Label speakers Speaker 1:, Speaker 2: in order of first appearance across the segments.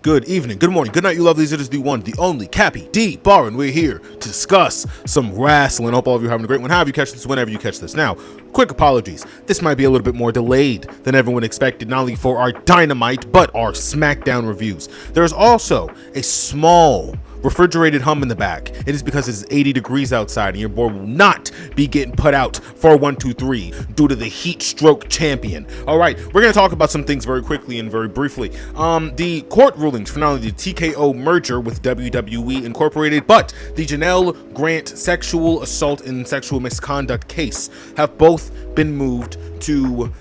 Speaker 1: good evening, good morning, good night, you lovelies. It is the one, the only Cappy D Bar, and we're here to discuss some wrestling. Hope all of you are having a great one. However you catch this, whenever you catch this. Now, quick apologies. This might be a little bit more delayed than everyone expected, not only for our Dynamite, but our Smackdown reviews. There's also a small refrigerated hum in the back. It is because it's 80 degrees outside and your boy will not be getting put out for 1, 2, 3 due to the heat stroke champion. All right, we're going to talk about some things very quickly and very briefly. The court rulings for not only the TKO merger with WWE Incorporated, but the Janelle Grant sexual assault and sexual misconduct case have both been moved to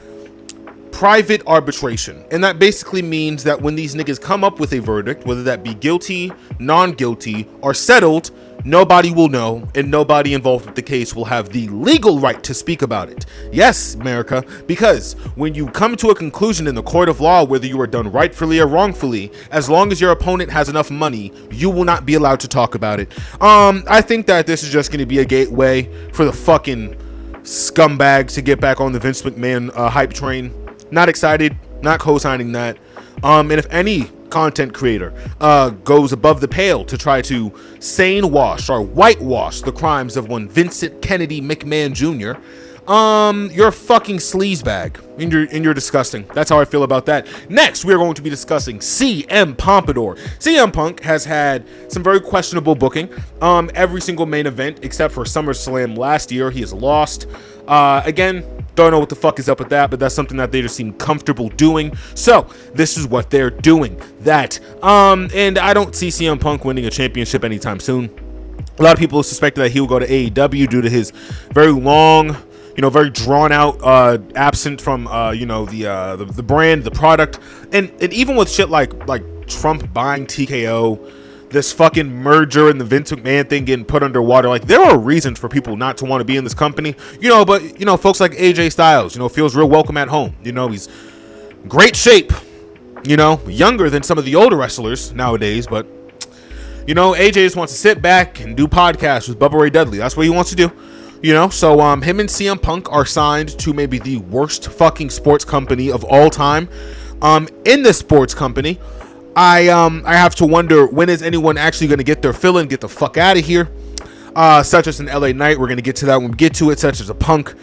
Speaker 1: private arbitration. And that basically means that when these niggas come up with a verdict, whether that be guilty, non-guilty, or settled, nobody will know and nobody involved with the case will have the legal right to speak about it. Yes, America, because when you come to a conclusion in the court of law, whether you are done rightfully or wrongfully, as long as your opponent has enough money, you will not be allowed to talk about it. I think that this is just going to be a gateway for the fucking scumbags to get back on the Vince McMahon hype train. Not excited, not co-signing that. And if any content creator goes above the pale to try to sane wash or whitewash the crimes of one Vincent Kennedy McMahon Jr., you're a fucking sleazebag and you're disgusting. That's how I feel about that. Next, we are going to be discussing CM Pompadour. CM Punk has had some very questionable booking. Every single main event except for SummerSlam last year, he has lost. Again, don't know what the fuck is up with that, but that's something that they just seem comfortable doing. So this is what they're doing. And I don't see CM Punk winning a championship anytime soon. A lot of people suspected that he will go to AEW due to his very long, very drawn out absent from the brand, the product, and even with shit like Trump buying TKO, this fucking merger and the Vince McMahon thing getting put underwater. Like, there are reasons for people not to want to be in this company, but folks like AJ Styles, feels real welcome at home. He's great shape, younger than some of the older wrestlers nowadays, but AJ just wants to sit back and do podcasts with Bubba Ray Dudley. That's what he wants to do. So him and CM Punk are signed to maybe the worst fucking sports company of all time. In this sports company, I have to wonder, when is anyone actually going to get their fill and get the fuck out of here? Such as an LA Knight, we're going to get to that when we get to it, such as a Punk.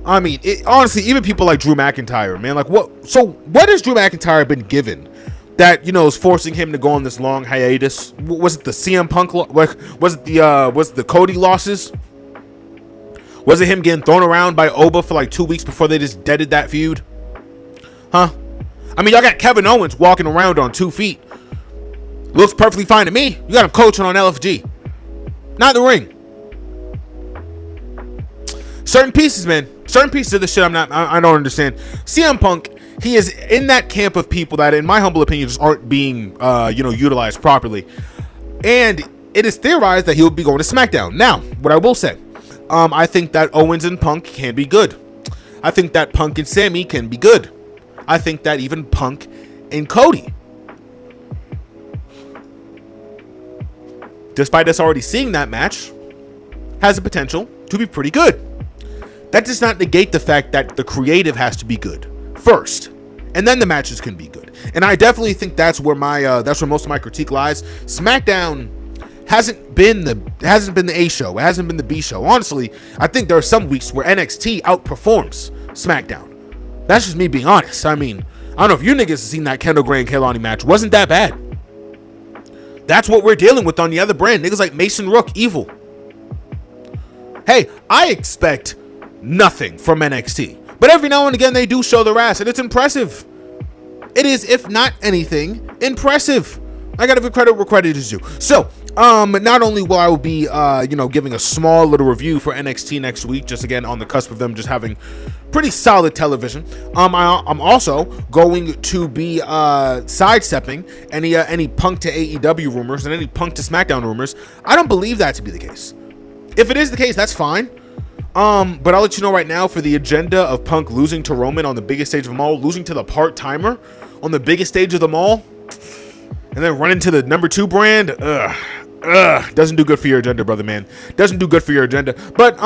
Speaker 1: I mean, honestly, even people like Drew McIntyre, man, like what has Drew McIntyre been given that, is forcing him to go on this long hiatus? Was it the CM Punk, was it the Cody losses? Was it him getting thrown around by Oba for like 2 weeks before they just deaded that feud? Huh? I mean, y'all got Kevin Owens walking around on 2 feet. Looks perfectly fine to me. You got him coaching on LFG. Not the ring. Certain pieces, man. Certain pieces of the shit I don't understand. CM Punk, he is in that camp of people that, in my humble opinion, just aren't being, utilized properly. And it is theorized that he will be going to SmackDown. Now, what I will say, I think that Owens and Punk can be good. I think that Punk and Sammy can be good. I think that even Punk and Cody, despite us already seeing that match, has the potential to be pretty good. That does not negate the fact that the creative has to be good first, and then the matches can be good. And I definitely think that's where most of my critique lies. SmackDown hasn't been the A show. It hasn't been the B show. Honestly, I think there are some weeks where NXT outperforms SmackDown. That's just me being honest. I mean, I don't know if you niggas have seen that Kendall Gray and Kelani match. Wasn't that bad. That's what we're dealing with on the other brand. Niggas like Mason Rook, Evil. Hey, I expect nothing from NXT. But every now and again, they do show their ass, and it's impressive. It is, if not anything, impressive. I gotta give credit where credit is due. So, not only will I be, giving a small little review for NXT next week, just again on the cusp of them just having pretty solid television. I'm also going to be sidestepping any Punk to AEW rumors and any Punk to SmackDown rumors. I don't believe that to be the case. If it is the case, that's fine. But I'll let you know right now, for the agenda of Punk losing to Roman on the biggest stage of them all, losing to the part-timer on the biggest stage of them all, and then running to the number 2 brand, Doesn't do good for your agenda, brother, man. Doesn't do good for your agenda. But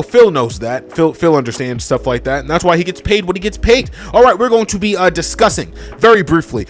Speaker 1: Phil knows that. Phil understands stuff like that, and that's why he gets paid what he gets paid. All right, we're going to be discussing very briefly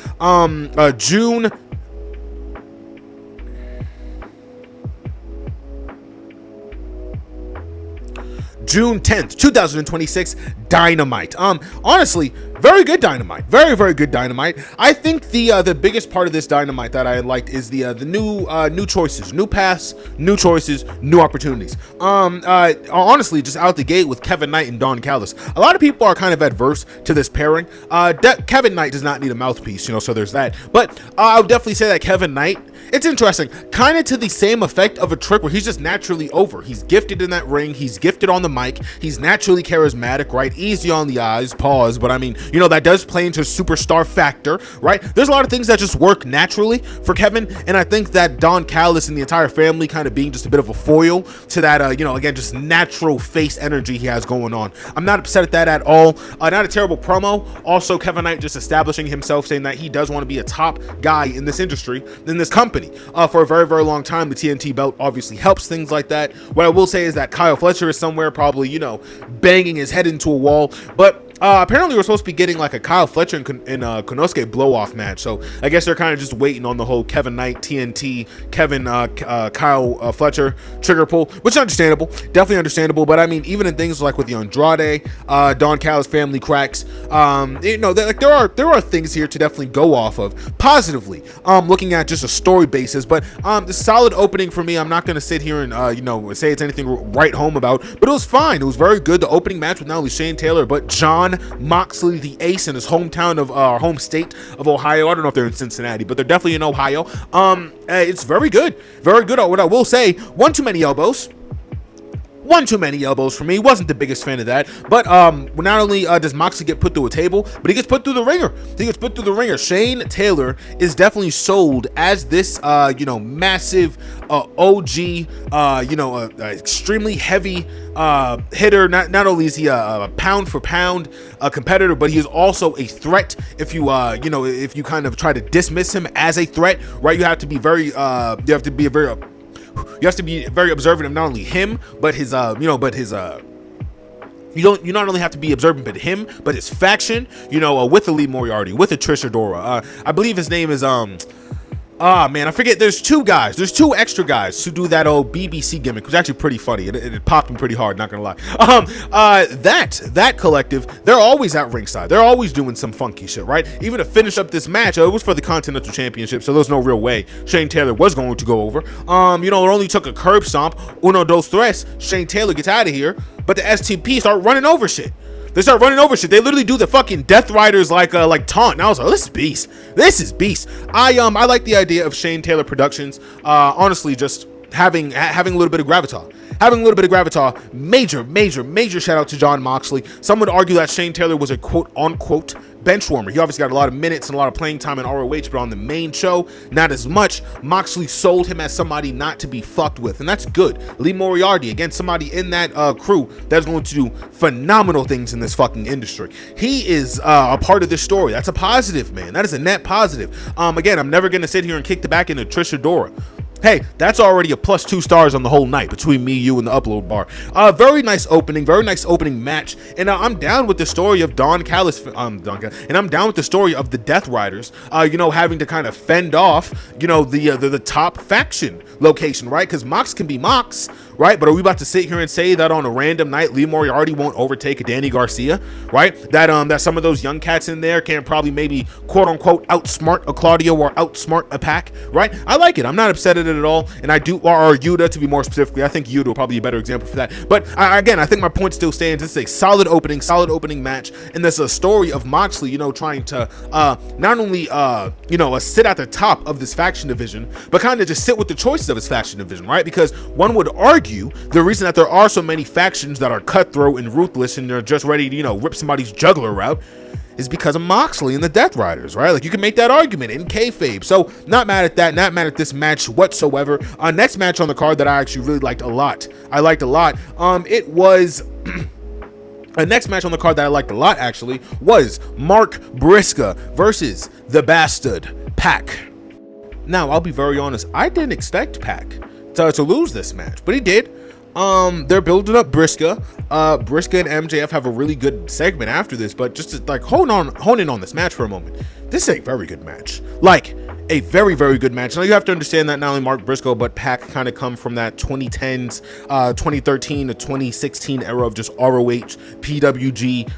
Speaker 1: June 10th, 2026, Dynamite. Honestly, very good Dynamite. Very, very good Dynamite. I think the biggest part of this Dynamite that I liked is the new choices, new paths, new choices, new opportunities. Honestly, just out the gate with Kevin Knight and Don Callis. A lot of people are kind of adverse to this pairing. Kevin Knight does not need a mouthpiece, so there's that. But I would definitely say that Kevin Knight, it's interesting, kind of to the same effect of a Trick, where he's just naturally over. He's gifted in that ring. He's gifted on the mic. He's naturally charismatic, right? Easy on the eyes, pause. But I mean, that does play into superstar factor, right? There's a lot of things that just work naturally for Kevin. And I think that Don Callis and the entire family kind of being just a bit of a foil to that, again, just natural face energy he has going on. I'm not upset at that at all. Not a terrible promo. Also, Kevin Knight just establishing himself, saying that he does want to be a top guy in this industry, in this company. For a very, very long time. The TNT belt obviously helps things like that. What I will say is that Kyle Fletcher is somewhere probably, banging his head into a wall. But apparently we're supposed to be getting like a Kyle Fletcher and Konosuke blow-off match. So I guess they're kind of just waiting on the whole Kevin Knight, TNT, Kyle Fletcher trigger pull, which is understandable. Definitely understandable. But I mean, even in things like with the Andrade, Don Callis family cracks, there are things here to definitely go off of positively, looking at just a story basis. But the solid opening for me. I'm not going to sit here and say it's anything to write home about, but it was fine. It was very good. The opening match with not only Shane Taylor but Jon Moxley, the ace, in his hometown of home state of Ohio. I don't know if they're in Cincinnati, but they're definitely in Ohio. It's very good. Very good. What I will say, one too many elbows for me. Wasn't the biggest fan of that. But not only does Moxley get put through a table, but he gets put through the ringer. Shane Taylor is definitely sold as this massive OG, extremely heavy hitter. Not only is he a pound for pound competitor, but he is also a threat. If you if you kind of try to dismiss him as a threat, right, you have to be very observant of not only him, but his you not only have to be observant but him, but his faction, with the Lee Moriarty, with the Trish Adora. I believe his name is I forget. There's two extra guys who do that old BBC gimmick. It was actually pretty funny. It popped me pretty hard, not gonna lie. That collective, they're always at ringside. They're always doing some funky shit, right? Even to finish up this match, it was for the Continental Championship, so there's no real way Shane Taylor was going to go over. It only took a curb stomp, uno, dos, tres. Shane Taylor gets out of here, but the STP start running over shit. They start running over shit. They literally do the fucking Death Riders like taunt. And I was like, this is beast. This is beast. I like the idea of Shane Taylor Productions. Honestly, just having a little bit of gravitas. Major shout out to Jon Moxley. Some would argue that Shane Taylor was a quote unquote bench warmer. He obviously got a lot of minutes and a lot of playing time in ROH, but on the main show, not as much. Moxley sold him as somebody not to be fucked with, and that's good. Lee Moriarty, again, somebody in that crew that's going to do phenomenal things in this fucking industry. He is a part of this story. That's a positive, man. That is a net positive. Again, I'm never going to sit here and kick the back into Trish Adora. Hey, that's already a +2 stars on the whole night between me, you, and the upload bar. Very nice opening match, and I'm down with the story of Don Callis, and I'm down with the story of the Death Riders, having to kind of fend off, the top faction location, right? Because Mox can be Mox, right? But are we about to sit here and say that on a random night, Lee Moriarty won't overtake a Danny Garcia, right? That some of those young cats in there can probably maybe quote unquote outsmart a Claudio or outsmart a Pac, right? I like it. I'm not upset at it at all, and I do, or Yuta to be more specifically. I think Yuta will probably be a better example for that. But again, I think my point still stands. This is a solid opening match, and there's a story of Moxley, trying to not only sit at the top of this faction division, but kind of just sit with the choices of his faction division, right? Because one would argue the reason that there are so many factions that are cutthroat and ruthless and they're just ready to rip somebody's jugular out is because of Moxley and the Death Riders, right? Like, you can make that argument in kayfabe. So not mad at that, not mad at this match whatsoever. Next match on the card that I actually really liked a lot. It was next match on the card that I liked a lot actually was Mark Briscoe versus the Bastard Pac. Now, I'll be very honest, I didn't expect Pac to lose this match, but he did. They're building up Briscoe. Briscoe and MJF have a really good segment after this, but just to like hone in on this match for a moment. This is a very good match. Like a very, very good match. Now you have to understand that not only Mark Briscoe but Pac kind of come from that 2010s, 2013 to 2016 era of just ROH, PWG,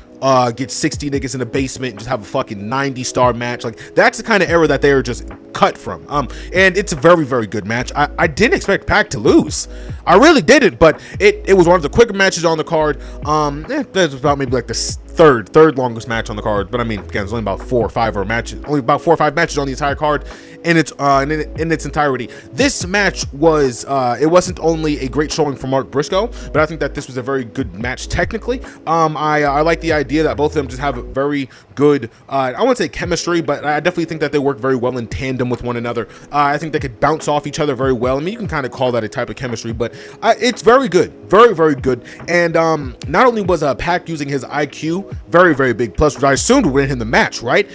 Speaker 1: get 60 niggas in the basement and just have a fucking 90-star match. Like that's the kind of era that they are just cut from. And it's a very, very good match. I didn't expect Pac to lose. I really didn't, but it was one of the quicker matches on the card. That's about maybe like the third longest match on the card, but I mean, again, it's only about 4 or 5 matches on the entire card in its entirety. This match was it wasn't only a great showing for Mark Briscoe, but I think that this was a very good match technically. I like the idea that both of them just have a very good I won't say chemistry, but I definitely think that they work very well in tandem with one another. I think they could bounce off each other very well. I mean, you can kind of call that a type of chemistry, but it's very good, very, very good. And not only was Pac using his IQ, very, very big plus, which I assumed would win him the match, right?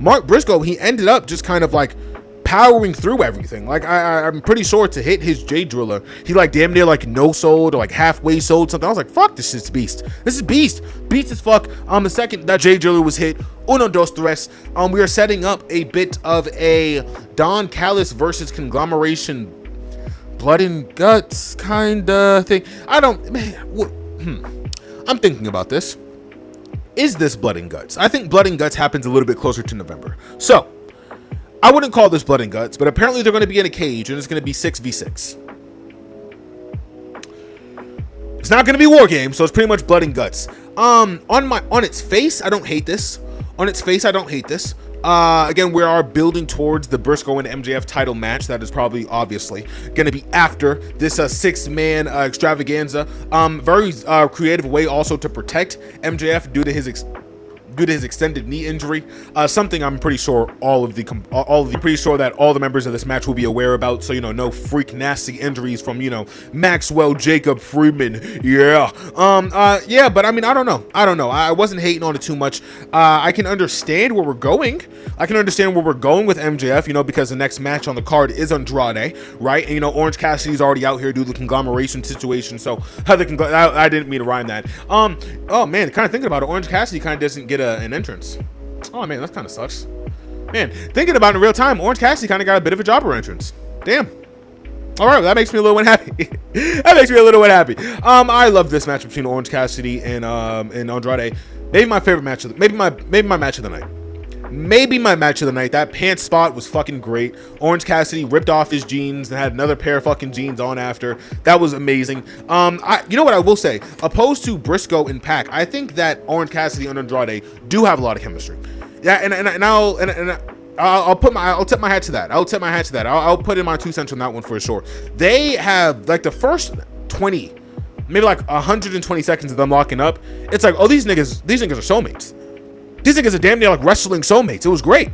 Speaker 1: Mark Briscoe, he ended up just kind of like powering through everything. Like I'm pretty sure to hit his J Driller, he like damn near like no sold or like halfway sold something. I was like, fuck, this shit's beast. This is beast as fuck. The second that J Driller was hit, uno, dos, tres, we are setting up a bit of a Don Callis versus Conglomeration blood and guts kind of thing. I'm thinking about this. Is this blood and guts? I think blood and guts happens a little bit closer to November. So I wouldn't call this blood and guts, but apparently they're going to be in a cage and it's going to be 6v6. It's not going to be War Games, so it's pretty much blood and guts. On its face, I don't hate this. On its face, I don't hate this. Again, we are building towards the Briscoe and MJF title match. That is probably obviously going to be after this 6-man extravaganza. Very creative way also to protect MJF due to his extended knee injury, something I'm pretty sure pretty sure that all the members of this match will be aware about. So, no freak nasty injuries from, Maxwell Jacob Friedman. Yeah. But I mean, I don't know. I wasn't hating on it too much. I can understand where we're going. I can understand where we're going with MJF, because the next match on the card is Andrade, right? And, Orange Cassidy's already out here due to the conglomeration situation. So I didn't mean to rhyme that. Oh man, kind of thinking about it, Orange Cassidy kind of doesn't get an entrance. Oh man, that kind of sucks. Man, thinking about it in real time, Orange Cassidy kind of got a bit of a jobber entrance. Damn. All right, well, that makes me a little unhappy. I love this match between Orange Cassidy and Andrade. Maybe my favorite match maybe my match of the night. Maybe my match of the night. That pants spot was fucking great. Orange Cassidy ripped off his jeans and had another pair of fucking jeans on after. That was amazing. You know what I will say? Opposed to Briscoe and Pac, I think that Orange Cassidy and Andrade do have a lot of chemistry. Yeah, I'll tip my hat to that. I'll put in my 2 cents on that one for sure. They have like the first 20, maybe like 120 seconds of them locking up. It's like, oh, these niggas are soulmates. These niggas are damn near like wrestling soulmates. It was great.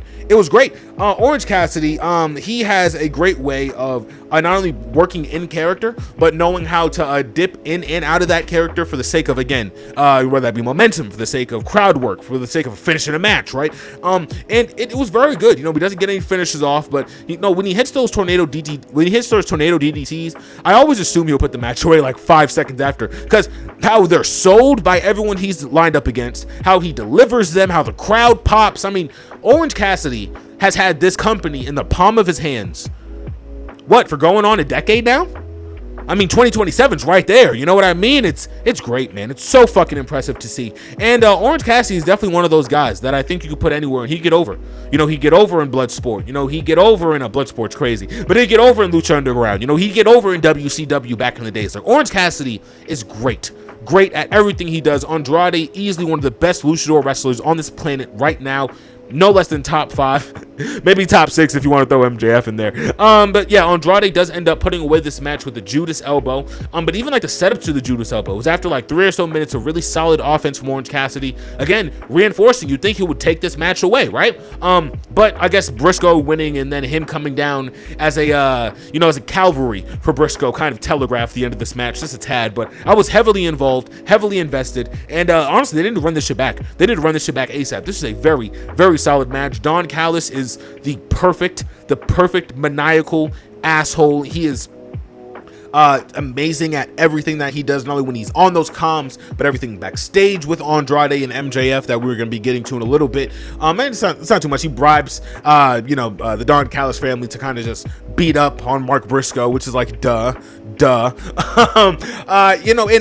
Speaker 1: Orange Cassidy, he has a great way of not only working in character, but knowing how to dip in and out of that character for the sake of, again, whether that be momentum, for the sake of crowd work, for the sake of finishing a match, right? And it was very good. He doesn't get any finishes off, but when he hits those tornado DDTs, I always assume he'll put the match away like 5 seconds after, because how they're sold by everyone he's lined up against, how he delivers them, how the crowd pops. I mean, Orange Cassidy has had this company in the palm of his hands. What, for going on a decade now? I mean, 2027's right there. You know what I mean? It's great, man. It's so fucking impressive to see. And Orange Cassidy is definitely one of those guys that I think you could put anywhere and he'd get over. He'd get over in Bloodsport. He'd get over in Bloodsport's crazy. But he'd get over in Lucha Underground. He'd get over in WCW back in the days. Like, Orange Cassidy is great at everything he does. Andrade, easily one of the best luchador wrestlers on this planet right now. No less than top 5, maybe top 6 if you want to throw MJF in there. But yeah, Andrade does end up putting away this match with the Judas elbow. But even like the setup to the Judas elbow was after like 3 or so minutes of really solid offense from Orange Cassidy. Again, reinforcing, you'd think he would take this match away, right? But I guess Briscoe winning and then him coming down as a as a cavalry for Briscoe kind of telegraphed the end of this match just a tad. But I was heavily involved, heavily invested, and honestly, they didn't run this shit back. They didn't run this shit back ASAP. This is a very, very solid match. Don Callis is the perfect maniacal asshole. He is amazing at everything that he does, not only when he's on those comms, but everything backstage with Andrade and MJF that we're going to be getting to in a little bit. And it's not too much. He bribes, the Don Callis family to kind of just beat up on Mark Briscoe, which is like, duh. And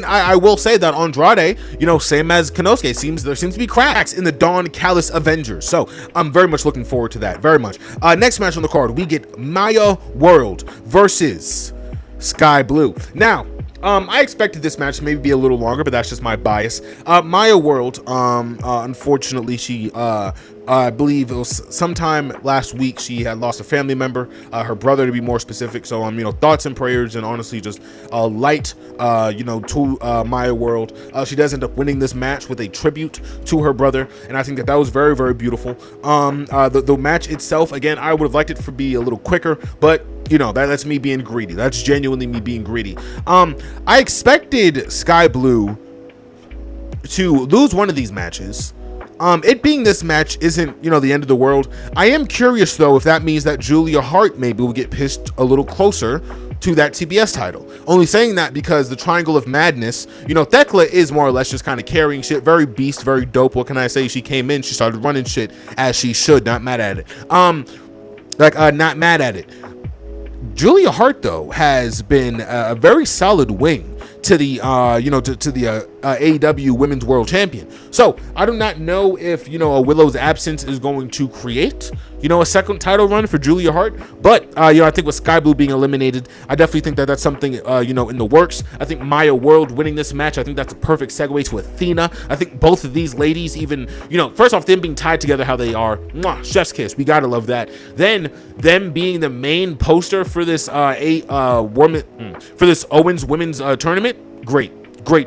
Speaker 1: I will say that Andrade, same as Konosuke, there seems to be cracks in the Don Callis Avengers. So I'm very much looking forward to that, very much. Next match on the card, we get Maya World versus Sky Blue. Now, I expected this match to maybe be a little longer, but that's just my bias. Maya World, unfortunately, she, I believe it was sometime last week, she had lost a family member, her brother to be more specific. So, thoughts and prayers, and honestly, just light, to Maya World. She does end up winning this match with a tribute to her brother, and I think that was very, very beautiful. The match itself, again, I would have liked it to be a little quicker, but that's me being greedy. That's genuinely me being greedy. I expected Sky Blue to lose one of these matches. It being this match isn't, the end of the world. I am curious, though, if that means that Julia Hart maybe will get pitched a little closer to that TBS title. Only saying that because the Triangle of Madness, Thekla is more or less just kind of carrying shit. Very beast, very dope. What can I say? She came in, she started running shit as she should. Not mad at it. Not mad at it. Julia Hart, though, has been a very solid wing to the AEW Women's World Champion. So I do not know if a Willow's absence is going to create a second title run for Julia Hart, but I think with Sky Blue being eliminated, I definitely think that that's something in the works. I think Maya World winning this match, I think that's a perfect segue to Athena. I think both of these ladies, even first off, them being tied together how they are, chef's kiss, we gotta love that. Then them being the main poster for this Owens Women's Tournament, great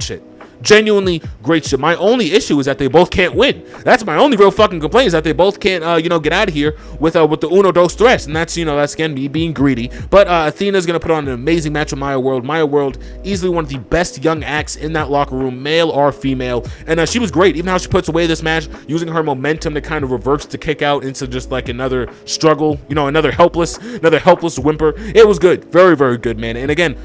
Speaker 1: shit. Genuinely great shit. My only issue is that they both can't win. That's my only real fucking complaint, is that they both can't get out of here with the uno dos tres, and that's that's again me being greedy. But Athena's gonna put on an amazing match with Maya World. Maya World, easily one of the best young acts in that locker room, male or female, and she was great. Even how she puts away this match, using her momentum to kind of reverse the kick out into just like another struggle, another helpless whimper. It was good, very, very good, man. And again,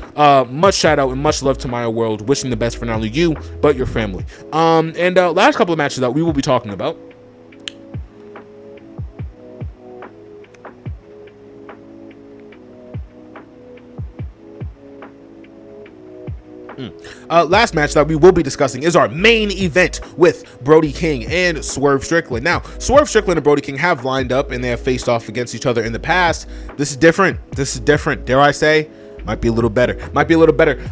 Speaker 1: much shout out and much love to Maya World. Wishing the best for not only you but your family. And last couple of matches that we will be talking about. Last match that we will be discussing is our main event with Brody King and Swerve Strickland. Now, Swerve Strickland and Brody King have lined up and they have faced off against each other in the past. This is different. Dare I say? Might be a little better.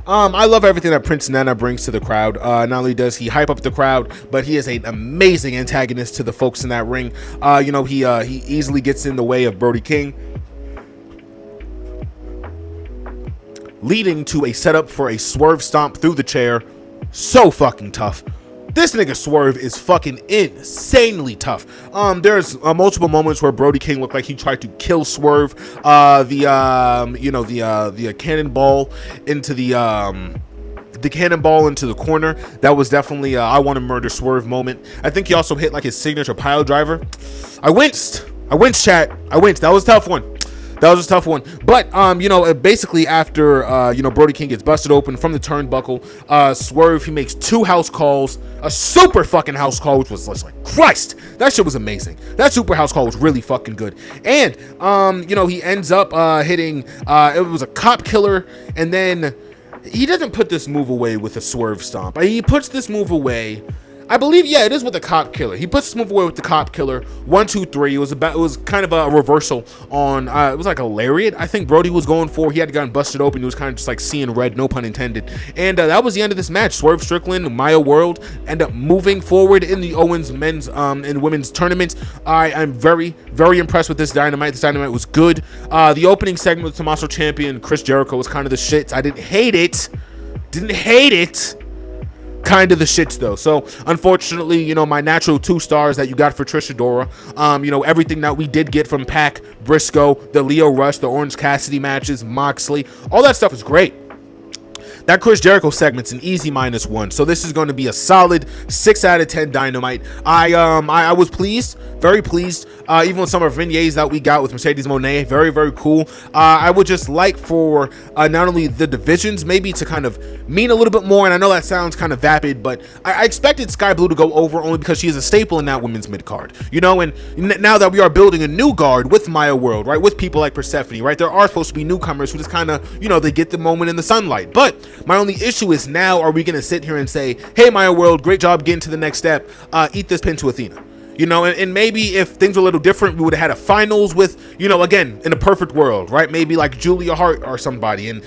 Speaker 1: I love everything that Prince Nana brings to the crowd. Not only does he hype up the crowd, but he is an amazing antagonist to the folks in that ring. He easily gets in the way of Brody King, leading to a setup for a swerve stomp through the chair. So fucking tough. This nigga Swerve is fucking insanely tough. There's multiple moments where Brody King looked like he tried to kill Swerve. The cannonball into the cannonball into the corner, that was definitely I want to murder Swerve moment. I think he also hit like his signature pile driver. I winced, chat. That was a tough one. But basically after Brody King gets busted open from the turnbuckle, Swerve, he makes 2 house calls, a super fucking house call, which was like, Christ, that shit was amazing. That super house call was really fucking good. And he ends up hitting it was a cop killer, and then he doesn't put this move away with a Swerve stomp. He puts this move away, I believe, yeah, it is with the cop killer. He puts this move away with the cop killer. 1, 2, 3. It was kind of a reversal on. It was like a lariat, I think Brody was going for. He had gotten busted open. He was kind of just like seeing red, no pun intended. And that was the end of this match. Swerve Strickland, Maya World end up moving forward in the Owens men's and women's tournament. I'm very, very impressed with this Dynamite. This Dynamite was good. The opening segment with Tommaso Ciampa, Chris Jericho was kind of the shit. I didn't hate it. Kind of the shits though. So unfortunately, my natural 2 stars that you got for Trish Adora, everything that we did get from Pac, Briscoe, the Leo Rush, the Orange Cassidy matches, Moxley, all that stuff is great. That Chris Jericho segment's an easy -1, so this is going to be a solid 6 out of 10 Dynamite. I was pleased Very pleased. Even with some of the vignettes that we got with Mercedes Moné, very, very cool. I would just like for not only the divisions maybe to kind of mean a little bit more, and I know that sounds kind of vapid, but I expected Sky Blue to go over only because she is a staple in that women's mid card, you know. And now that we are building a new guard with Maya World, right, with people like Persephone, right, there are supposed to be newcomers who just kind of, you know, they get the moment in the sunlight. But my only issue is, now are we going to sit here and say, hey, Maya World, great job getting to the next step, eat this pin to Athena? You know, and maybe if things were a little different, we would have had a finals with, you know, again, in a perfect world, right? Maybe like Julia Hart or somebody, and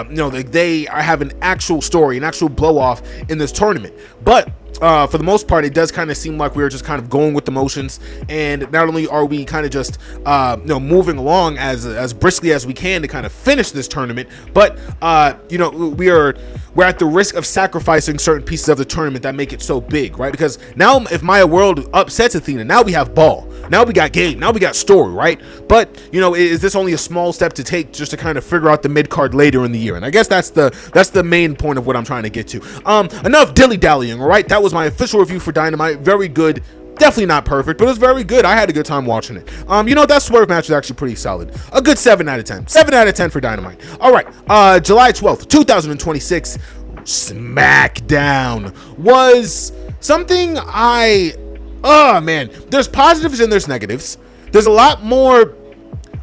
Speaker 1: you know, they have an actual story, an actual blow off in this tournament. But for the most part, it does kind of seem like we're just kind of going with the motions, and not only are we kind of just you know, moving along as briskly as we can to kind of finish this tournament, but you know, we're at the risk of sacrificing certain pieces of the tournament that make it so big, right? Because now if Maya World upsets Athena, now we have ball, now we got game, now we got story, right? But you know, is this only a small step to take just to kind of figure out the mid card later in the year? And I guess that's the main point of what I'm trying to get to. Enough dilly-dallying, all right? That was my official review for Dynamite. Very good. Definitely not perfect, but it was very good. I had a good time watching it. You know, that swerve match was actually pretty solid. A good 7 out of 10. 7 out of 10 for Dynamite. All right. July 12th, 2026, Smackdown was something oh man, there's positives and there's negatives. There's a lot more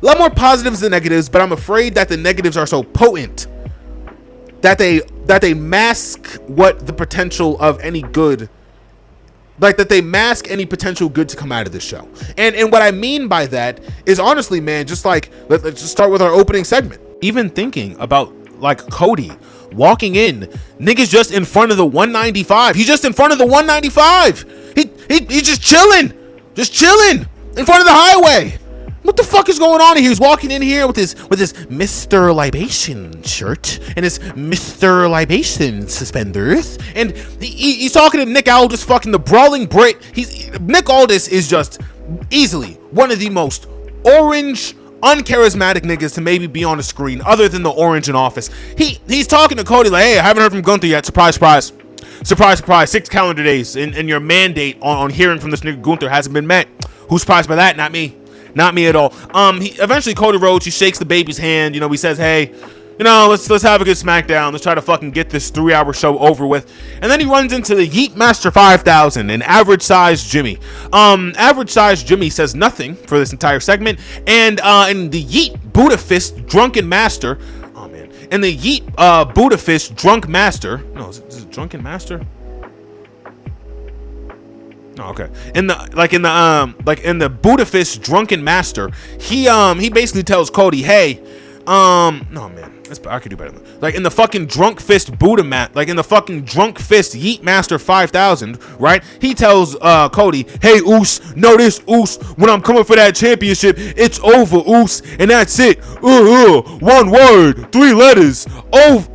Speaker 1: positives than negatives, but I'm afraid that the negatives are so potent that they mask what the potential of any good, like that they mask any potential good to come out of this show. And what I mean by that is, honestly, man, just like, let's just start with our opening segment. Even thinking about like Cody walking in, niggas just in front of the 195. He's just in front of the 195. He's just chilling in front of the highway. What the fuck is going on here? He's walking in here with his Mr. Libation shirt and his Mr. Libation suspenders, and he's talking to Nick Aldis, fucking the brawling Brit. Nick Aldis is just easily one of the most orange, uncharismatic niggas to maybe be on the screen, other than the orange in Office. He's talking to Cody like, hey, I haven't heard from Gunther yet. Surprise, surprise. Surprise, surprise. 6 calendar days, and your mandate on hearing from this nigga Gunther hasn't been met. Who's surprised by that? Not me. Not me at all. Eventually Cody Rhodes, he shakes the baby's hand. You know, he says, hey, you know, let's have a good Smackdown. Let's try to fucking get this 3-hour show over with. And then he runs into the Yeet Master 5000 and Average Size Jimmy. Average Size Jimmy says nothing for this entire segment. And in the Yeet Buddha Fist Drunken Master, oh man, in the Yeet Buddha Fist Drunk Master, no, is it Drunken Master? Oh, okay. In the Buddha Fist Drunken Master, he basically tells Cody, hey, no man, I could do better. Like in the fucking Drunk Fist Buddha like in the fucking Drunk Fist Yeet Master 5000, right? He tells Cody, hey Oos, know this Oos, when I'm coming for that championship, it's over Oos, and that's it. 1 word, 3 letters, over.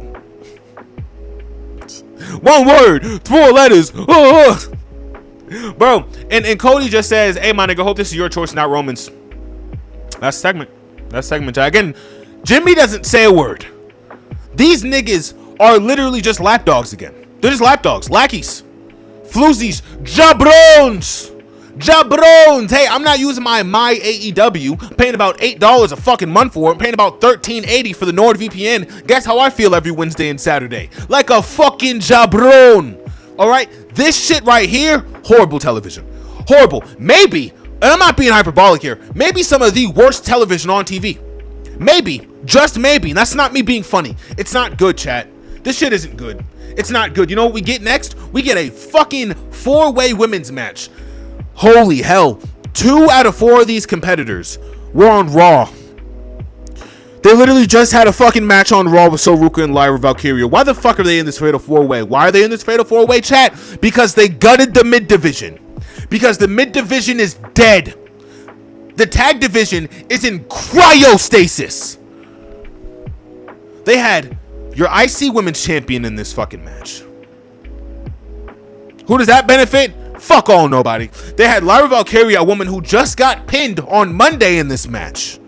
Speaker 1: 1 word, 4 letters. Bro, and Cody just says, hey my nigga, hope this is your choice, not Roman's. That segment. Again, Jimmy doesn't say a word. These niggas are literally just lapdogs again. They're just lapdogs, lackeys, floozies, jabrones. Hey, I'm not using my AEW. I'm paying about $8 a fucking month for it. I'm paying about $13.80 for the NordVPN. Guess how I feel every Wednesday and Saturday? Like a fucking jabron. All right, this shit right here, horrible television. Horrible. Maybe, and I'm not being hyperbolic here, maybe some of the worst television on TV. Maybe, just maybe. And that's not me being funny. It's not good, chat. This shit isn't good. It's not good. You know what we get next? We get a fucking 4-way women's match. Holy hell. 2 out of 4 of these competitors were on Raw. They literally just had a fucking match on Raw with Soruka and Lyra Valkyria. Why the fuck are they in this Fatal 4-Way? Why are they in this Fatal 4-Way, chat? Because they gutted the mid-division. Because the mid-division is dead. The tag division is in cryostasis. They had your IC Women's Champion in this fucking match. Who does that benefit? Fuck all nobody. They had Lyra Valkyria, a woman who just got pinned on Monday in this match.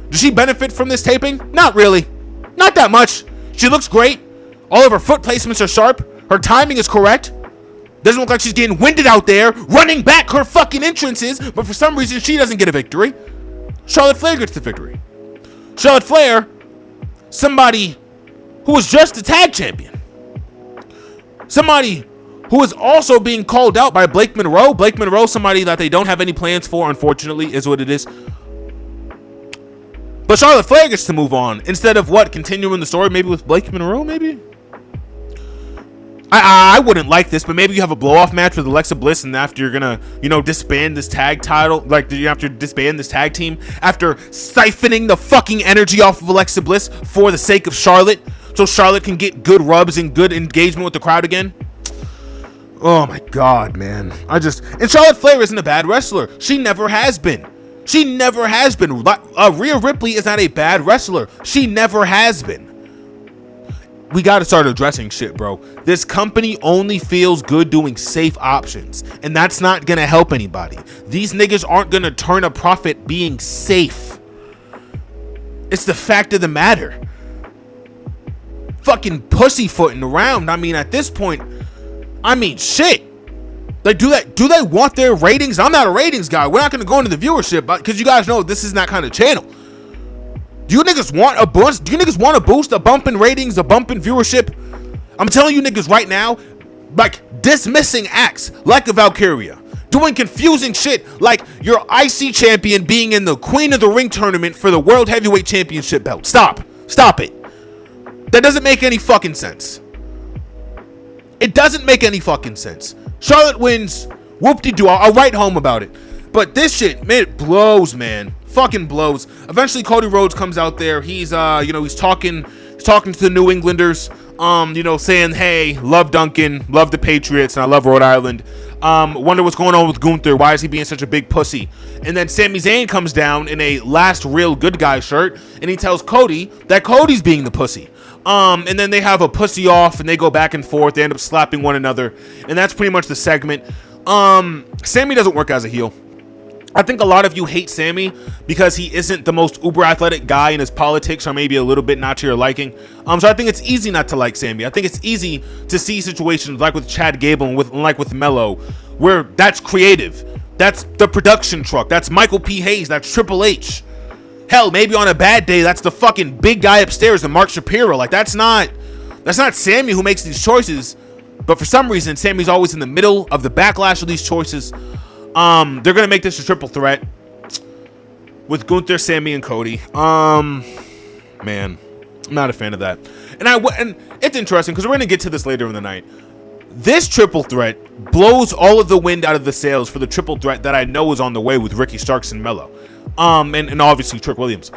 Speaker 1: Does she benefit from this taping? Not really. Not that much. She looks great. All of her foot placements are sharp. Her timing is correct. Doesn't look like she's getting winded out there, running back her fucking entrances, but for some reason she doesn't get a victory. Charlotte Flair gets the victory. Charlotte Flair, somebody who was just a tag champion. Somebody who is also being called out by Blake Monroe. Blake Monroe, somebody that they don't have any plans for, unfortunately, is what it is. But Charlotte Flair gets to move on instead of continuing the story maybe with Blake Monroe, maybe? I wouldn't like this, but maybe you have a blow-off match with Alexa Bliss, and after you're gonna, disband this tag title, like you have to disband this tag team after siphoning the fucking energy off of Alexa Bliss for the sake of Charlotte, so Charlotte can get good rubs and good engagement with the crowd again. Oh my god, man. And Charlotte Flair isn't a bad wrestler. She never has been. She never has been. Rhea Ripley is not a bad wrestler. She never has been. We got to start addressing shit, bro. This company only feels good doing safe options, and that's not going to help anybody. These niggas aren't going to turn a profit being safe. It's the fact of the matter. Fucking pussyfooting around. I mean, at this point, shit. Like, do they want their ratings? I'm not a ratings guy. We're not going to go into the viewership because you guys know this is that kind of channel. Do you niggas want a boost? Do you niggas want a boost, a bump in ratings, a bump in viewership? I'm telling you niggas right now, like dismissing acts like a Valkyria, doing confusing shit like your IC champion being in the Queen of the Ring tournament for the World Heavyweight Championship belt. Stop it. That doesn't make any fucking sense. It doesn't make any fucking sense. Charlotte wins. Whoop-de-doo. I'll write home about it. But this shit, man, it blows, man. Fucking blows. Eventually, Cody Rhodes comes out there. He's, he's talking to the New Englanders, saying, hey, love Duncan, love the Patriots, and I love Rhode Island. Wonder what's going on with Gunther. Why is he being such a big pussy? And then Sami Zayn comes down in a last real good guy shirt, and he tells Cody that Cody's being the pussy. And then they have a pussy off, and they go back and forth. They end up slapping one another, and that's pretty much the segment. Sami doesn't work as a heel. I think a lot of you hate Sami because he isn't the most uber athletic guy, and his politics are maybe a little bit not to your liking. So I think it's easy not to like Sami. I think it's easy to see situations like with Chad Gable and with Mello, where that's creative. That's the production truck. That's Michael P. Hayes. That's Triple H. Hell, maybe on a bad day, that's the fucking big guy upstairs, the Mark Shapiro. Like that's not Sami who makes these choices. But for some reason, Sami's always in the middle of the backlash of these choices. They're gonna make this a triple threat with Gunther, Sami, and Cody. Man, I'm not a fan of that. And it's interesting because we're gonna get to this later in the night. This triple threat blows all of the wind out of the sails for the triple threat that I know is on the way with Ricky Starks and Mello, and obviously Trick Williams.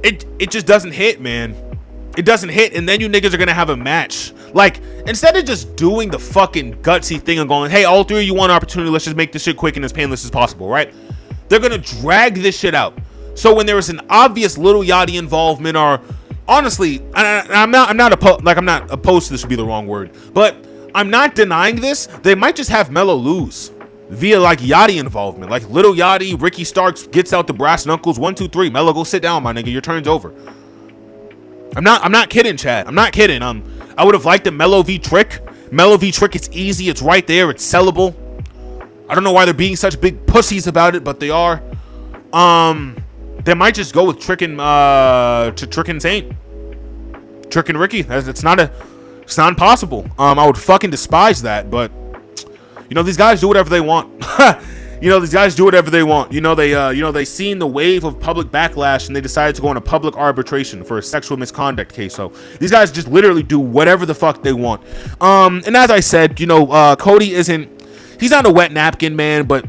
Speaker 1: It just doesn't hit, man. It doesn't hit, and then you niggas are gonna have a match. Like, instead of just doing the fucking gutsy thing and going, hey, all three of you want an opportunity, let's just make this shit quick and as painless as possible, right? They're gonna drag this shit out. So when there is an obvious Little Yachty involvement, or honestly, I'm not opposed to this would be the wrong word, but I'm not denying this. They might just have Mello lose via like Yachty involvement, like Little Yachty, Ricky Starks gets out the brass knuckles, 1, 2, 3. Mello, go sit down, my nigga. Your turn's over. I'm not kidding, Chad. I'm not kidding. I would have liked a Mello v Trick. Mello v Trick, it's easy, it's right there, it's sellable. I don't know why they're being such big pussies about it, but they are. They might just go with Trick and Saint. Trick and Ricky. It's not impossible. I would fucking despise that, but these guys do whatever they want. These guys do whatever they want. They seen the wave of public backlash and they decided to go on a public arbitration for a sexual misconduct case. So these guys just literally do whatever the fuck they want. And as I said, Cody he's not a wet napkin, man, but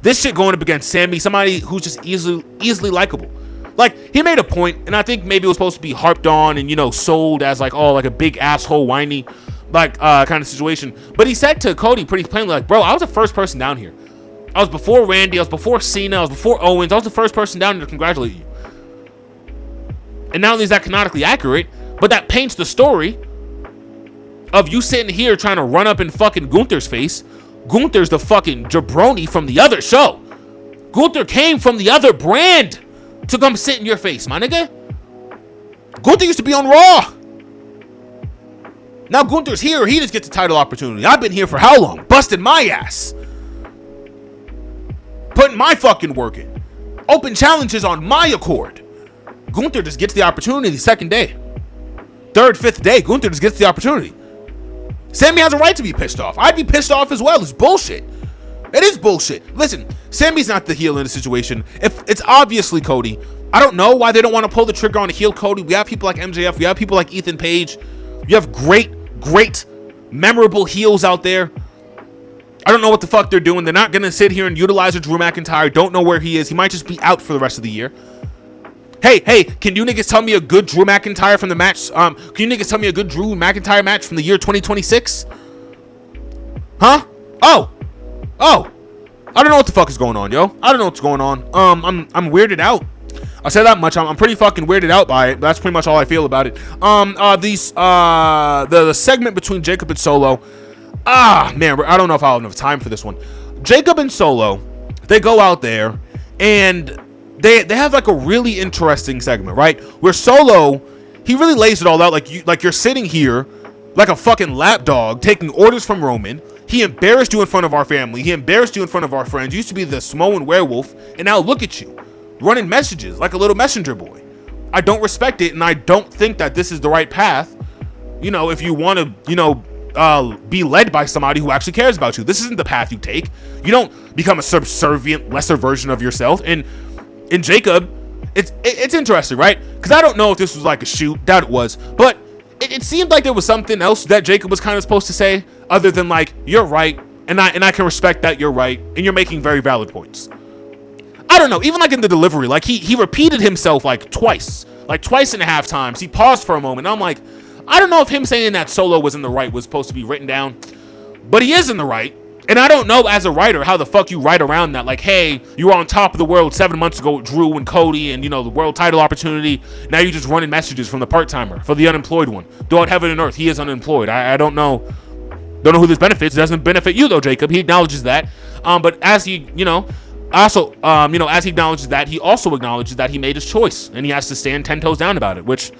Speaker 1: this shit going up against Sami, somebody who's just easily likable. Like, he made a point, and I think maybe it was supposed to be harped on and, sold as like, oh, like a big asshole, whiny, like, kind of situation. But he said to Cody pretty plainly, like, bro, I was the first person down here. I was before Randy, I was before Cena, I was before Owens, I was the first person down here to congratulate you. And not only is that canonically accurate, but that paints the story of you sitting here trying to run up in fucking Gunther's face. Gunther's the fucking jabroni from the other show. Gunther came from the other brand to come sit in your face, my nigga. Gunther used to be on Raw. Now Gunther's here. He just gets a title opportunity. I've been here for how long? Busting my ass. Putting my fucking work in. Open challenges on my accord. Gunther just gets the opportunity the second day. Third, fifth day, Gunther just gets the opportunity. Sammy has a right to be pissed off. I'd be pissed off as well. It's bullshit. It is bullshit. Listen, Sammy's not the heel in the situation. If it's obviously Cody. I don't know why they don't want to pull the trigger on a heel Cody. We have people like MJF. We have people like Ethan Page. You have great, memorable heels out there. I don't know what the fuck they're doing. They're not going to sit here and utilize a Drew McIntyre. Don't know where he is. He might just be out for the rest of the year. Hey, can you niggas tell me a good Drew McIntyre from the match? Can you niggas tell me a good Drew McIntyre match from the year 2026? Huh? Oh. I don't know what the fuck is going on, yo. I don't know what's going on. I'm weirded out. I'll say that much. I'm pretty fucking weirded out by it. That's pretty much all I feel about it. The segment between Jacob and Solo. Man, I don't know if I'll have enough time for this one. Jacob and Solo, they go out there and they have like a really interesting segment, right? Where Solo, he really lays it all out. Like you're sitting here like a fucking lapdog taking orders from Roman. He embarrassed you in front of our family. He embarrassed you in front of our friends. You used to be the Samoan werewolf, and now look at you, running messages like a little messenger boy. I don't respect it, and I don't think that this is the right path. You know, if you want to, be led by somebody who actually cares about you. This isn't the path you take. You don't become a subservient, lesser version of yourself. And in Jacob, it's interesting, right? Because I don't know if this was like a shoot. Doubt it was. But it seemed like there was something else that Jacob was kind of supposed to say, other than like, you're right, and I can respect that you're right, and you're making very valid points. I don't know, even like in the delivery, like he repeated himself like twice and a half times. He paused for a moment, and I'm like, I don't know if him saying that Solo was in the right was supposed to be written down, but he is in the right. And I don't know as a writer how the fuck you write around that. Like, hey, you were on top of the world 7 months ago with Drew and Cody and, the world title opportunity. Now you're just running messages from the part-timer, for the unemployed one. Throughout heaven and earth, he is unemployed. I don't know. Don't know who this benefits. It doesn't benefit you, though, Jacob. He acknowledges that. But as he, also, as he acknowledges that, he also acknowledges that he made his choice. And he has to stand 10 toes down about it, which,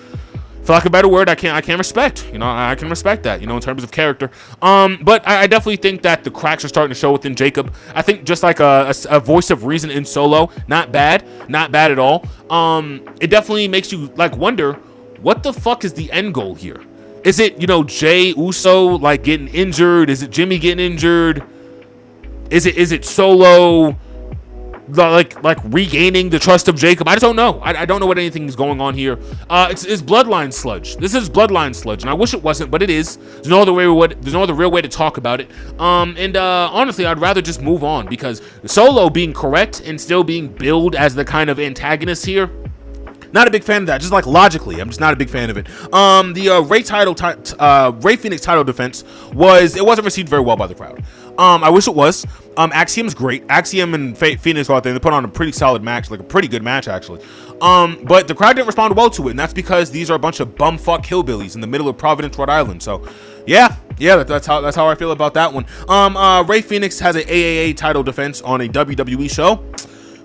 Speaker 1: for lack of a better word, I can respect. I can respect that, in terms of character. But I definitely think that the cracks are starting to show within Jacob. I think just like a voice of reason in Solo, not bad at all. It definitely makes you like wonder, what the fuck is the end goal here? Is it, Jey Uso like getting injured? Is it Jimmy getting injured? Is it Solo like regaining the trust of Jacob? I just don't know. I don't know what anything is going on here. It's bloodline sludge. This is bloodline sludge, and I wish it wasn't, but it is. There's no other real way to talk about it. Honestly, I'd rather just move on, because Solo being correct and still being billed as the kind of antagonist here, not a big fan of that. Just like logically, I'm just not a big fan of it. The Rey Fenix title defense wasn't received very well by the crowd. I wish it was. Axiom's great. Axiom and Phoenix go out there and they put on a pretty solid match, like a pretty good match actually. But the crowd didn't respond well to it, and that's because these are a bunch of bumfuck hillbillies in the middle of Providence, Rhode Island. So yeah, that's how I feel about that one. Rey Fenix has an AAA title defense on a WWE show.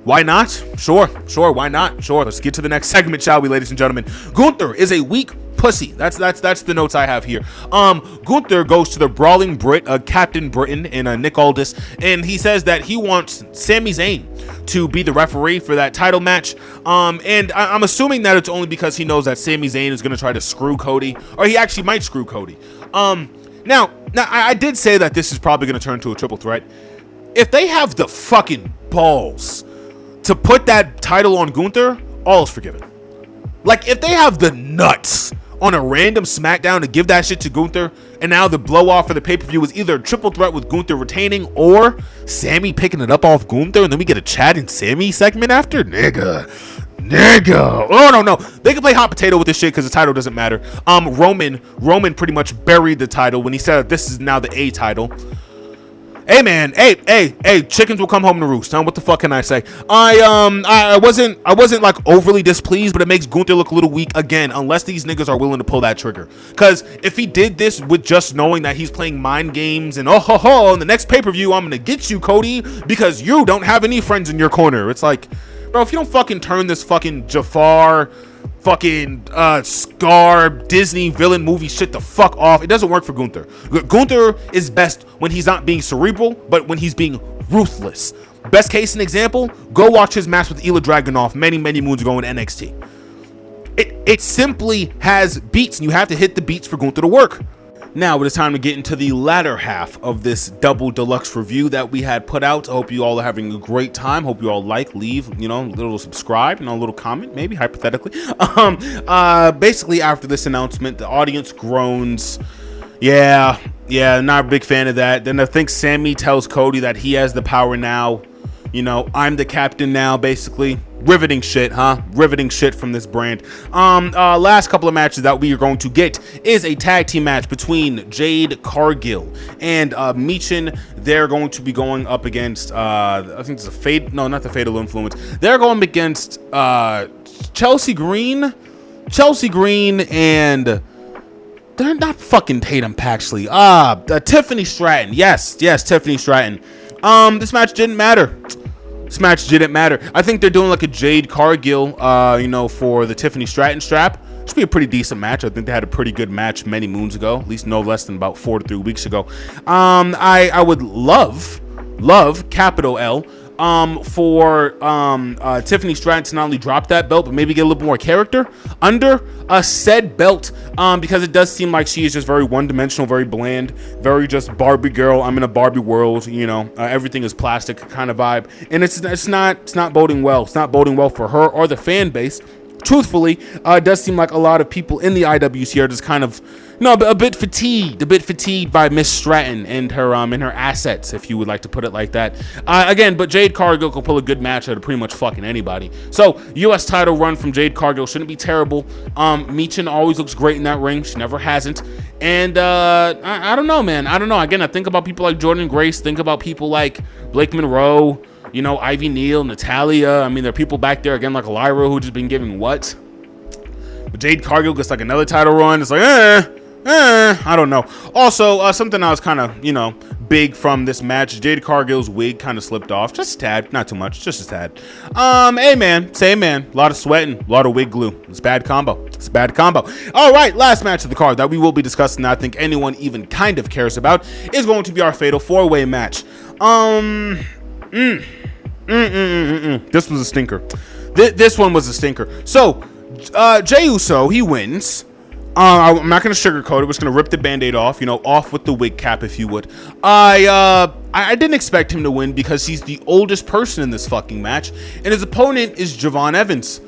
Speaker 1: Why not? Sure, why not? Sure, let's get to the next segment, shall we, ladies and gentlemen? Gunther is a weak pussy. That's the notes I have here. Gunther goes to the Brawling Brit, Captain Britain, and Nick Aldis, and he says that he wants Sami Zayn to be the referee for that title match. And I'm assuming that it's only because he knows that Sami Zayn is going to try to screw Cody, or he actually might screw Cody. Now I did say that this is probably going to turn to a triple threat. If they have the fucking balls to put that title on Gunther, all is forgiven. Like, if they have the nuts on a random Smackdown to give that shit to Gunther, and now the blow off for the pay-per-view is either a triple threat with Gunther retaining or Sammy picking it up off Gunther, and then we get a Chad and Sammy segment after, nigga. Oh no, they can play hot potato with this shit because the title doesn't matter. Roman pretty much buried the title when he said that this is now the A title. Hey man, hey, chickens will come home to roost, huh? What the fuck can I say? I wasn't like overly displeased, but it makes Gunther look a little weak again, unless these niggas are willing to pull that trigger. Cause if he did this with just knowing that he's playing mind games and in the next pay-per-view I'm gonna get you, Cody, because you don't have any friends in your corner. It's like, bro, if you don't fucking turn this fucking Jafar fucking Scar Disney villain movie shit the fuck off. It doesn't work for Gunther. Gunther is best when he's not being cerebral, but when he's being ruthless. Best case and example, go watch his match with Ilya Dragunov many moons ago in NXT. It simply has beats, and you have to hit the beats for Gunther to work. Now it is time to get into the latter half of this double deluxe review that we had put out. I hope you all are having a great time. Hope you all leave, a little subscribe, a little comment, maybe hypothetically. Basically after this announcement, the audience groans. Yeah, not a big fan of that. Then I think Sammy tells Cody that he has the power now. I'm the captain now, basically. Riveting shit, huh? Riveting shit from this brand. Last couple of matches that we are going to get is a tag team match between Jade Cargill and Michin. They're going to be going up against, I think it's not the Fatal Influence. They're going against Chelsea Green and they're not fucking Tatum Paxley. Tiffany Stratton. Yes, Tiffany Stratton. This match didn't matter. I think they're doing like a Jade Cargill, for the Tiffany Stratton strap. Should be a pretty decent match. I think they had a pretty good match many moons ago, at least no less than about 4 to 3 weeks ago. I would love, capital L, for Tiffany Stratton to not only drop that belt, but maybe get a little bit more character under a said belt, because it does seem like she is just very one-dimensional, very bland, very just Barbie girl. I'm in a Barbie world, everything is plastic kind of vibe, and it's not boding well. It's not boding well for her or the fan base. Truthfully, it does seem like a lot of people in the IWC are just kind of, a bit fatigued by Miss Stratton and her assets, if you would like to put it like that. Again, but Jade Cargill can pull a good match out of pretty much fucking anybody. So, U.S. title run from Jade Cargill shouldn't be terrible. Michin always looks great in that ring. She never hasn't. And I don't know, man. I don't know. Again, I think about people like Jordan Grace. Think about people like Blake Monroe. Ivy Neal, Natalia. I mean, there are people back there, again, like Lyra, who just been giving what? But Jade Cargill gets like another title run. It's like, I don't know. Also, something I was kind of, big from this match. Jade Cargill's wig kind of slipped off. Just a tad. Not too much. Just a tad. Hey, man. Same, man. A lot of sweating. A lot of wig glue. It's a bad combo. All right. Last match of the card that we will be discussing that I think anyone even kind of cares about is going to be our Fatal 4-Way match. This was a stinker. This one was a stinker. So, Jey Uso, he wins. I'm not going to sugarcoat it. We're just going to rip the Band-Aid off, off with the wig cap, if you would. I didn't expect him to win because he's the oldest person in this fucking match, and his opponent is Javon Evans.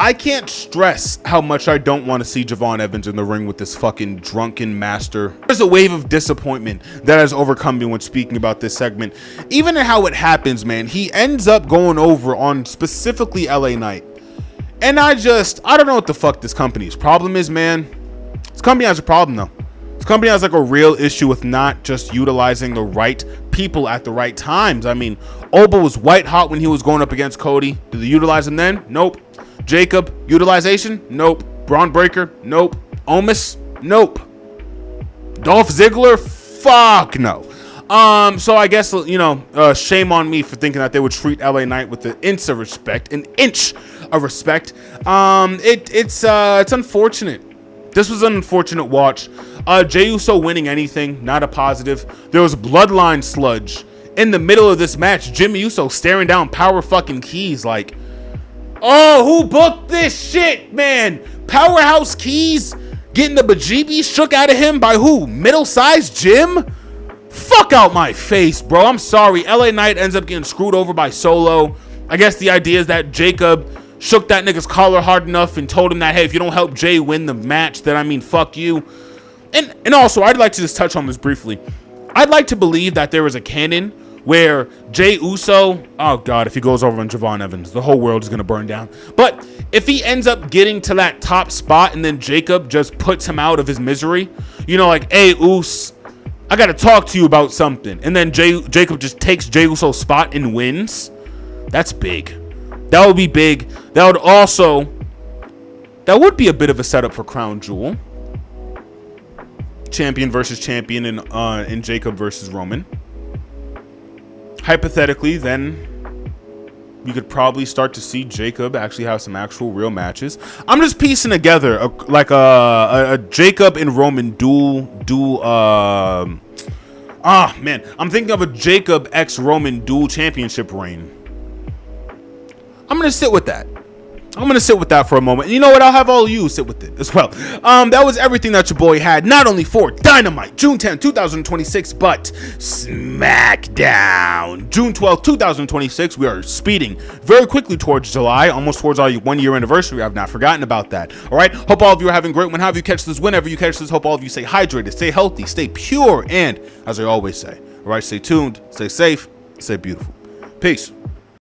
Speaker 1: I can't stress how much I don't want to see Javon Evans in the ring with this fucking drunken master. There's a wave of disappointment that has overcome me when speaking about this segment. Even in how it happens, man, he ends up going over on specifically LA Knight. And I don't know what the fuck this company's problem is, man. This company has a problem, though. This company has like a real issue with not just utilizing the right people at the right times. I mean, Oba was white hot when he was going up against Cody. Did they utilize him then? Nope. Jacob, utilization? Nope. Braun Breaker? Nope. Omis? Nope. Dolph Ziggler? Fuck no. So I guess, shame on me for thinking that they would treat LA Knight with an inch of respect. It's unfortunate. This was an unfortunate watch. Jey Uso winning anything, not a positive. There was bloodline sludge in the middle of this match. Jimmy Uso staring down Power fucking Keys like, oh, who booked this shit, man? Powerhouse Keys getting the bejeebies shook out of him by who? Middle-sized Jim? Fuck out my face, bro. I'm sorry. LA Knight ends up getting screwed over by Solo. I guess the idea is that Jacob shook that nigga's collar hard enough and told him that, hey, if you don't help Jay win the match, then I mean, fuck you. And also, I'd like to just touch on this briefly. I'd like to believe that there is a canon where Jey Uso, oh God, if he goes over on Javon Evans, the whole world is going to burn down. But if he ends up getting to that top spot and then Jacob just puts him out of his misery, like, hey, Us, I got to talk to you about something. And then Jacob just takes Jey Uso's spot and wins. That's big. That would be big. That would be a bit of a setup for Crown Jewel. Champion versus champion in Jacob versus Roman. Hypothetically, then we could probably start to see Jacob actually have some actual real matches. I'm just piecing together a Jacob and Roman dual man, I'm thinking of a Jacob x Roman dual championship reign. I'm gonna sit with that. I'm gonna sit with that for a moment. And you know what? I'll have all of you sit with it as well. That was everything that your boy had, not only for Dynamite, June 10, 2026, but Smackdown, June 12, 2026. We are speeding very quickly towards July, almost towards our 1 year anniversary. I've not forgotten about that. All right. Hope all of you are having a great one. Have you catch this whenever you catch this. Hope all of you stay hydrated, stay healthy, stay pure, and as I always say, all right, stay tuned, stay safe, stay beautiful. Peace.